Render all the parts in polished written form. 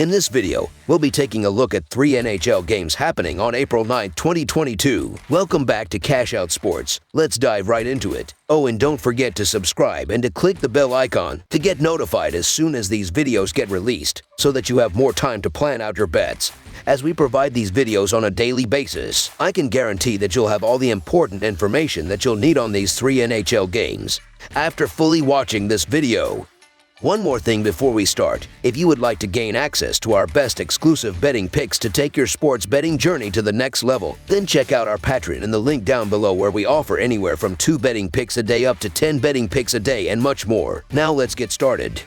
In this video, we'll be taking a look at 3 NHL games happening on April 9, 2022. Welcome back to Cash Out Sports. Let's dive right into it. Oh, and don't forget to subscribe and to click the bell icon to get notified as soon as these videos get released, so that you have more time to plan out your bets. As we provide these videos on a daily basis, I can guarantee that you'll have all the important information that you'll need on these 3 NHL games after fully watching this video. One more thing before we start. If you would like to gain access to our best exclusive betting picks to take your sports betting journey to the next level, then check out our Patreon in the link down below, where we offer anywhere from 2 betting picks a day up to 10 betting picks a day and much more. Now let's get started.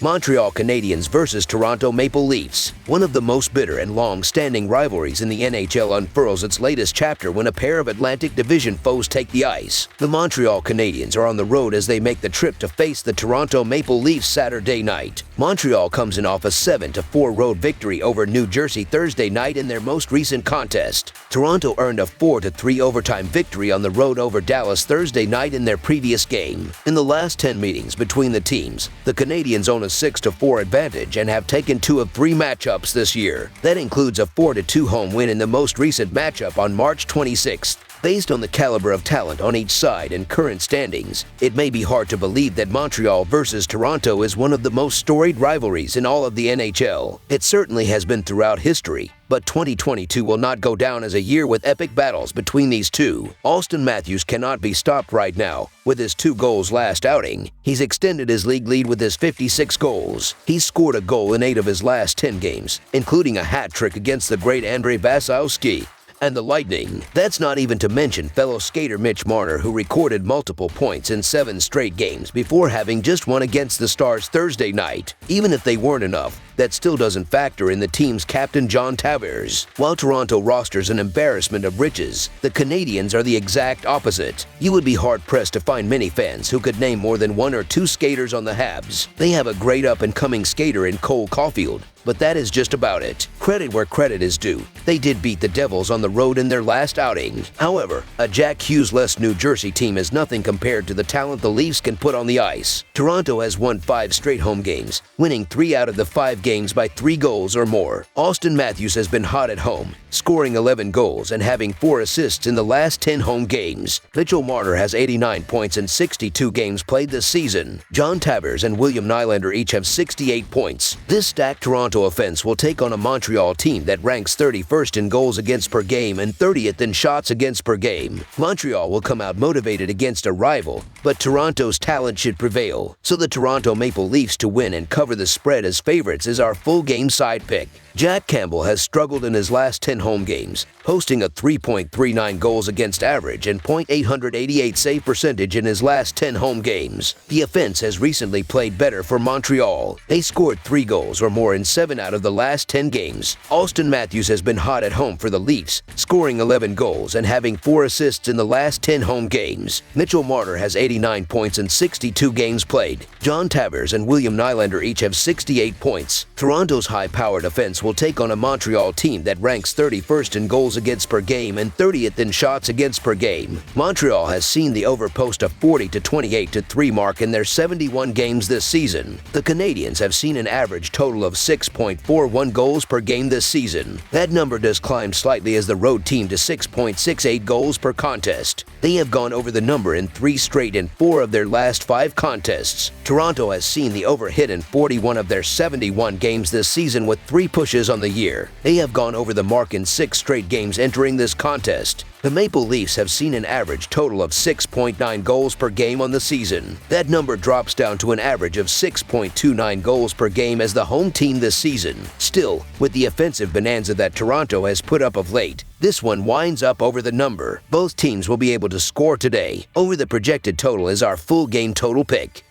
Montreal Canadiens versus Toronto Maple Leafs. One of the most bitter and long-standing rivalries in the NHL unfurls its latest chapter when a pair of Atlantic Division foes take the ice. The Montreal Canadiens are on the road as they make the trip to face the Toronto Maple Leafs Saturday night. Montreal comes in off a 7-4 road victory over New Jersey Thursday night in their most recent contest. Toronto earned a 4-3 overtime victory on the road over Dallas Thursday night in their previous game. In the last 10 meetings between the teams, the Canadiens own a 6-4 advantage and have taken 2 of 3 matchups this year. That includes a 4-2 home win in the most recent matchup on March 26th. Based on the caliber of talent on each side and current standings, it may be hard to believe that Montreal versus Toronto is one of the most storied rivalries in all of the NHL. It certainly has been throughout history, but 2022 will not go down as a year with epic battles between these two. Auston Matthews cannot be stopped right now. With his 2 goals last outing, he's extended his league lead with his 56 goals. He's scored a goal in 8 of his last 10 games, including a hat trick against the great Andrei Vasilevskiy and the Lightning. That's not even to mention fellow skater Mitch Marner, who recorded multiple points in 7 straight games before having just one against the Stars Thursday night. Even if they weren't enough, that still doesn't factor in the team's captain John Tavares. While Toronto rosters an embarrassment of riches, the Canadiens are the exact opposite. You would be hard-pressed to find many fans who could name more than 1 or 2 skaters on the Habs. They have a great up-and-coming skater in Cole Caulfield, but that is just about it. Credit where credit is due. They did beat the Devils on the road in their last outing. However, a Jack Hughes-less New Jersey team is nothing compared to the talent the Leafs can put on the ice. Toronto has won 5 straight home games, winning 3 out of the 5 games by 3 goals or more. Auston Matthews has been hot at home, scoring 11 goals and having 4 assists in the last 10 home games. Mitchell Marner has 89 points in 62 games played this season. John Tavares and William Nylander each have 68 points. This stacked Toronto offense will take on a Montreal team that ranks 31st in goals against per game and 30th in shots against per game. Montreal will come out motivated against a rival, but Toronto's talent should prevail. So the Toronto Maple Leafs to win and cover the spread as favorites is our full game side pick. Jack Campbell has struggled in his last 10 home games, posting a 3.39 goals against average and .888 save percentage in his last 10 home games. The offense has recently played better for Montreal. They scored 3 goals or more in 7 out of the last 10 games. Auston Matthews has been hot at home for the Leafs, scoring 11 goals and having 4 assists in the last 10 home games. Mitchell Marner has 89 points in 62 games played. John Tavares and William Nylander each have 68 points. Toronto's high-powered offense will take on a Montreal team that ranks 31st in goals against per game and 30th in shots against per game. Montreal has seen the overpost a 40-28-3 mark in their 71 games this season. The Canadiens have seen an average total of 6.41 goals per game this season. That number does climb slightly as the road team to 6.68 goals per contest. They have gone over the number in 3 straight in 4 of their last 5 contests. Toronto has seen the over hit in 41 of their 71 games this season with 3 pushes on the year. They have gone over the mark in 6 straight games entering this contest. The Maple Leafs have seen an average total of 6.9 goals per game on the season. That number drops down to an average of 6.29 goals per game as the home team this season. Still, with the offensive bonanza that Toronto has put up of late, this one winds up over the number. Both teams will be able to score today. Over the projected total is our full game total pick.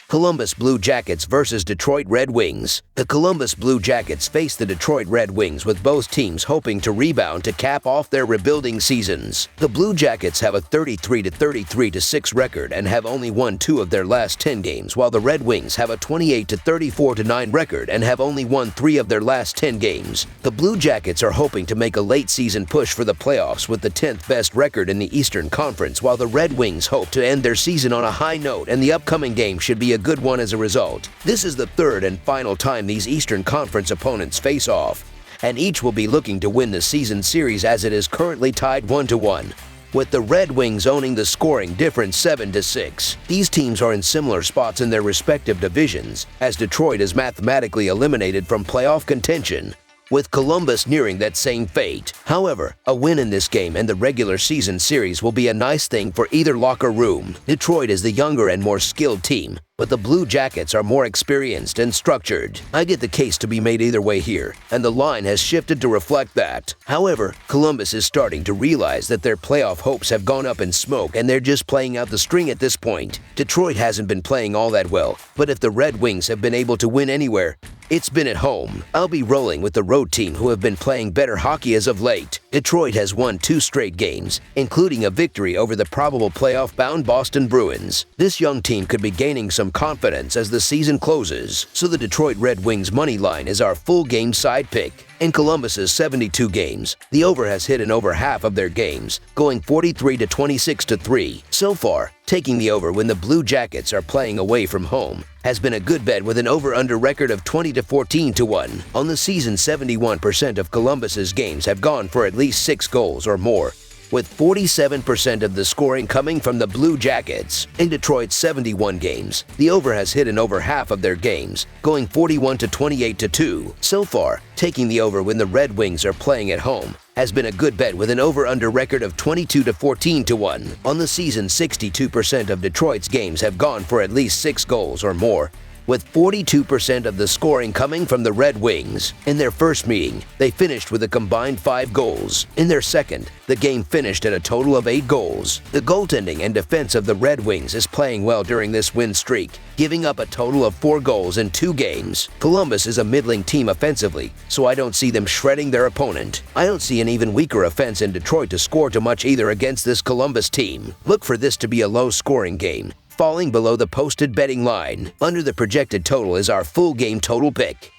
Columbus Blue Jackets versus Detroit Red Wings. The Columbus Blue Jackets face the Detroit Red Wings, with both teams hoping to rebound to cap off their rebuilding seasons. The Blue Jackets have a 33-33-6 record and have only won 2 of their last 10 games, while the Red Wings have a 28-34-9 record and have only won 3 of their last 10 games. The Blue Jackets are hoping to make a late-season push for the playoffs with the 10th best record in the Eastern Conference, while the Red Wings hope to end their season on a high note, and the upcoming game should be a good one as a result. This is the third and final time these Eastern Conference opponents face off, and each will be looking to win the season series as it is currently tied 1-1. With the Red Wings owning the scoring difference 7-6. These teams are in similar spots in their respective divisions, as Detroit is mathematically eliminated from playoff contention, with Columbus nearing that same fate. However, a win in this game and the regular season series will be a nice thing for either locker room. Detroit is the younger and more skilled team, but the Blue Jackets are more experienced and structured. I get the case to be made either way here, and the line has shifted to reflect that. However, Columbus is starting to realize that their playoff hopes have gone up in smoke and they're just playing out the string at this point. Detroit hasn't been playing all that well, but if the Red Wings have been able to win anywhere, it's been at home. I'll be rolling with the road team who have been playing better hockey as of late. Detroit has won 2 straight games, including a victory over the probable playoff-bound Boston Bruins. This young team could be gaining some confidence as the season closes, so the Detroit Red Wings money line is our full game side pick. In Columbus's 72 games, the over has hit in over half of their games, going 43 to 26 to 3. So far, taking the over when the Blue Jackets are playing away from home has been a good bet with an over-under record of 20 to 14 to 1. On the season, 71% of Columbus's games have gone for at least 6 goals or more, with 47% of the scoring coming from the Blue Jackets. In Detroit's 71 games, the over has hit in over half of their games, going 41 to 28 to 2. So far, taking the over when the Red Wings are playing at home has been a good bet with an over-under record of 22 to 14 to 1. On the season, 62% of Detroit's games have gone for at least 6 goals or more, with 42% of the scoring coming from the Red Wings. In their first meeting, they finished with a combined 5 goals. In their second, the game finished at a total of 8 goals. The goaltending and defense of the Red Wings is playing well during this win streak, giving up a total of 4 goals in 2 games. Columbus is a middling team offensively, so I don't see them shredding their opponent. I don't see an even weaker offense in Detroit to score too much either against this Columbus team. Look for this to be a low-scoring game, falling below the posted betting line. Under the projected total is our full game total pick.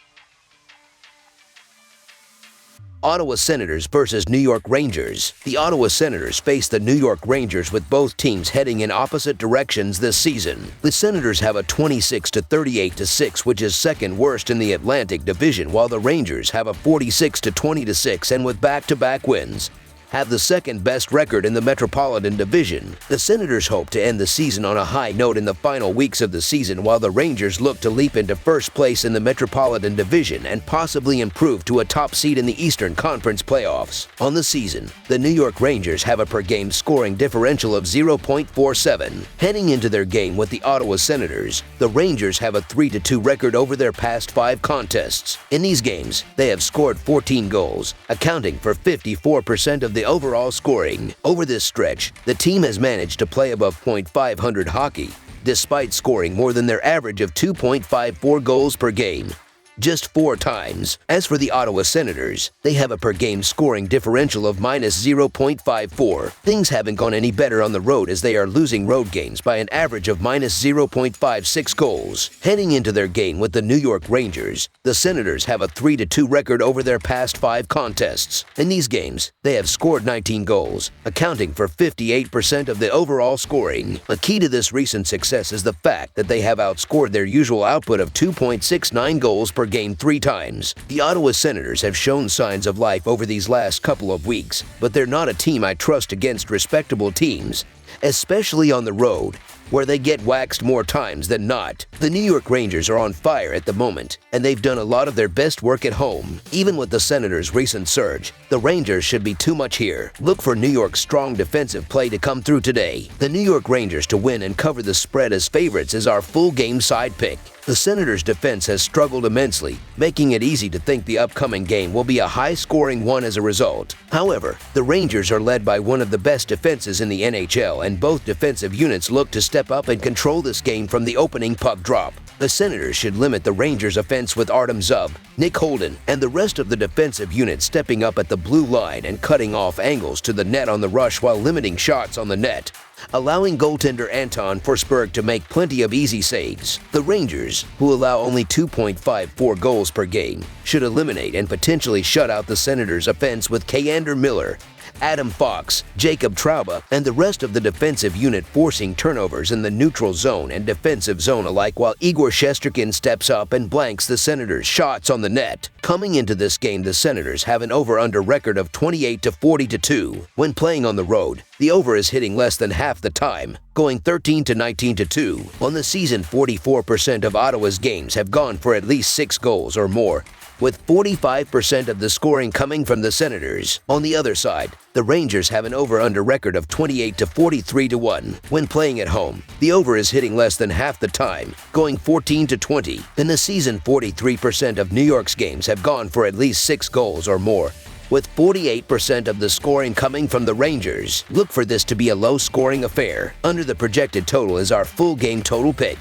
Ottawa Senators versus New York Rangers. The Ottawa Senators face the New York Rangers with both teams heading in opposite directions this season. The Senators have a 26 to 38 to 6, which is second worst in the Atlantic Division, while the Rangers have a 46 to 20 to 6 and with back-to-back wins, have the second best record in the Metropolitan Division. The Senators hope to end the season on a high note in the final weeks of the season, while the Rangers look to leap into first place in the Metropolitan Division and possibly improve to a top seed in the Eastern Conference playoffs. On the season, the New York Rangers have a per-game scoring differential of 0.47. Heading into their game with the Ottawa Senators, the Rangers have a 3-2 record over their past 5 contests. In these games, they have scored 14 goals, accounting for 54% of the overall scoring. Over this stretch, the team has managed to play above .500 hockey, despite scoring more than their average of 2.54 goals per game, just 4 times. As for the Ottawa Senators, they have a per-game scoring differential of -0.54. Things haven't gone any better on the road as they are losing road games by an average of -0.56 goals. Heading into their game with the New York Rangers, the Senators have a 3-2 record over their past 5 contests. In these games, they have scored 19 goals, accounting for 58% of the overall scoring. A key to this recent success is the fact that they have outscored their usual output of 2.69 goals per game 3 times. The Ottawa Senators have shown signs of life over these last couple of weeks, but they're not a team I trust against respectable teams, especially on the road, where they get waxed more times than not. The New York Rangers are on fire at the moment, and they've done a lot of their best work at home. Even with the Senators' recent surge, the Rangers should be too much here. Look for New York's strong defensive play to come through today. The New York Rangers to win and cover the spread as favorites is our full game side pick. The Senators' defense has struggled immensely, making it easy to think the upcoming game will be a high-scoring one as a result. However, the Rangers are led by one of the best defenses in the NHL, and both defensive units look to step up and control this game from the opening puck drop. The Senators should limit the Rangers' offense with Artem Zub, Nick Holden, and the rest of the defensive unit stepping up at the blue line and cutting off angles to the net on the rush while limiting shots on the net, allowing goaltender Anton Forsberg to make plenty of easy saves. The Rangers, who allow only 2.54 goals per game, should eliminate and potentially shut out the Senators' offense with K'Andre Miller Adam Fox, Jacob Trouba, and the rest of the defensive unit forcing turnovers in the neutral zone and defensive zone alike, while Igor Shesterkin steps up and blanks the Senators' shots on the net. Coming into this game, the Senators have an over-under record of 28-40-2. When playing on the road, the over is hitting less than half the time, going 13-19-2. On the season, 44% of Ottawa's games have gone for at least 6 goals or more, with 45% of the scoring coming from the Senators. On the other side, the Rangers have an over-under record of 28-43-1. When playing at home, the over is hitting less than half the time, going 14-20. In the season, 43% of New York's games have gone for at least 6 goals or more, with 48% of the scoring coming from the Rangers. Look for this to be a low-scoring affair. Under the projected total is our full game total pick.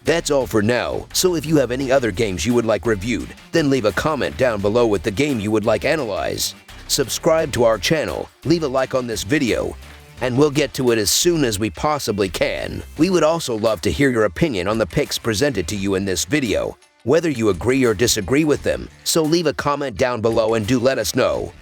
That's all for now, so if you have any other games you would like reviewed, then leave a comment down below with the game you would like analyzed. Subscribe to our channel, leave a like on this video, and we'll get to it as soon as we possibly can. We would also love to hear your opinion on the picks presented to you in this video, whether you agree or disagree with them, so leave a comment down below and do let us know.